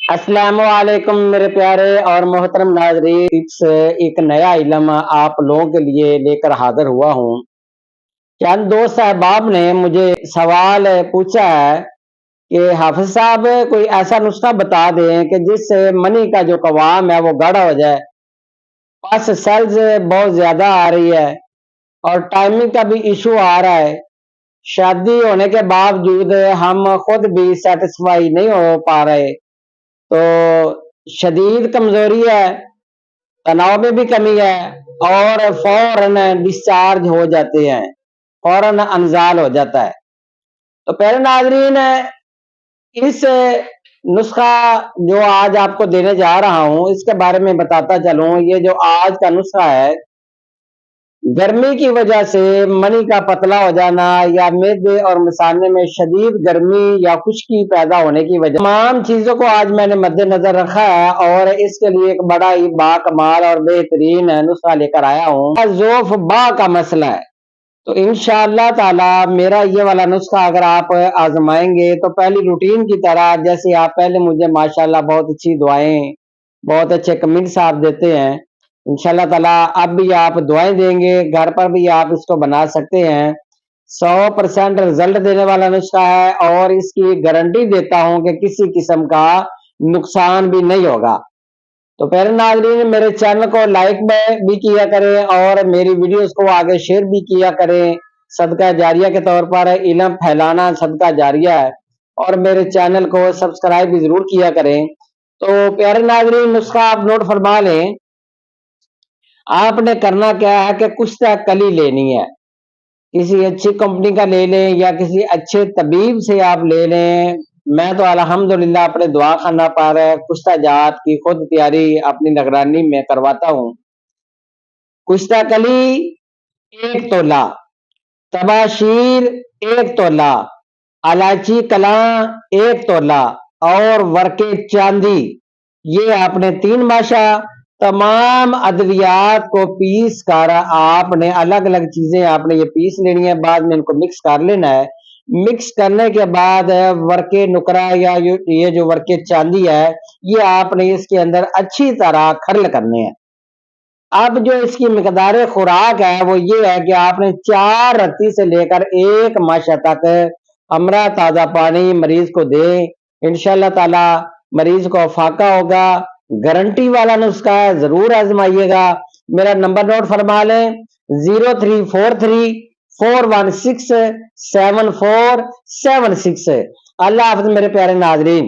السلام علیکم میرے پیارے اور محترم ناظرین، ایک نیا علم آپ لوگوں کے لیے لے کر حاضر ہوا ہوں۔ چند دوست احباب نے مجھے سوال پوچھا ہے کہ حافظ صاحب کوئی ایسا نسخہ بتا دیں کہ جس سے منی کا جو قوام ہے وہ گاڑھا ہو جائے، پس سیلز بہت زیادہ آ رہی ہے اور ٹائمنگ کا بھی ایشو آ رہا ہے۔ شادی ہونے کے باوجود ہم خود بھی سیٹسفائی نہیں ہو پا رہے، تو شدید کمزوری ہے، تناؤ میں بھی کمی ہے اور فوراً ڈسچارج ہو جاتے ہیں، فوراً انزال ہو جاتا ہے۔ تو پہلے ناظرین، اس نسخہ جو آج آپ کو دینے جا رہا ہوں اس کے بارے میں بتاتا چلوں۔ یہ جو آج کا نسخہ ہے، گرمی کی وجہ سے منی کا پتلا ہو جانا یا معدے اور مثانے میں شدید گرمی یا خشکی پیدا ہونے کی وجہ، تمام چیزوں کو آج میں نے مد نظر رکھا ہے اور اس کے لیے ایک بڑا ہی با کمال اور بہترین نسخہ لے کر آیا ہوں۔ ذوف با کا مسئلہ ہے، تو انشاءاللہ تعالی میرا یہ والا نسخہ اگر آپ آزمائیں گے تو پہلی روٹین کی طرح، جیسے آپ پہلے مجھے ماشاءاللہ بہت اچھی دعائیں، بہت اچھے کمنٹس آپ دیتے ہیں، انشاءاللہ تعالی اب بھی آپ دعائیں دیں گے، گھر پر بھی آپ اس کو بنا سکتے ہیں۔ 100% رزلٹ دینے والا نسخہ ہے اور اس کی گارنٹی دیتا ہوں کہ کسی قسم کا نقصان بھی نہیں ہوگا۔ تو پہلے ناظرین، میرے چینل کو لائک بھی کیا کریں اور میری ویڈیوز کو آگے شیئر بھی کیا کریں۔ صدقہ جاریہ کے طور پر علم پھیلانا صدقہ جاریہ ہے، اور میرے چینل کو سبسکرائب بھی ضرور کیا کریں۔ تو پیارے ناظرین، نسخہ آپ نوٹ فرما لیں۔ آپ نے کرنا کیا ہے کہ کشتہ کلی لینی ہے، کسی اچھی کمپنی کا لے لیں یا کسی اچھے طبیب سے آپ لے لیں۔ میں تو الحمدللہ اپنے دعا خانہ پر کشتہ جات کی خود تیاری اپنی نگرانی میں کرواتا ہوں۔ کشتہ کلی 1 تولہ، تباشیر 1 تولہ، الائچی کلاں 1 تولہ اور ورقے چاندی، یہ آپ نے 3 ماشا تمام ادویات کو پیس کر آپ نے الگ الگ چیزیں آپ نے یہ پیس لینی ہے، بعد میں ان کو مکس کر لینا ہے۔ مکس کرنے کے بعد ورقے نکرا یا یہ جو ورقے چاندی ہے، یہ آپ نے اس کے اندر اچھی طرح کھرل کرنے ہیں۔ اب جو اس کی مقدار خوراک ہے وہ یہ ہے کہ آپ نے 4 رتی سے لے کر 1 ماشا تک ہمرا تازہ پانی مریض کو دیں، انشاءاللہ تعالی مریض کو فاقہ ہوگا۔ گارنٹی والا نسخہ ہے، ضرور آزمائیے گا۔ میرا نمبر نوٹ فرما لیں، 034341674776۔ اللہ حافظ میرے پیارے ناظرین۔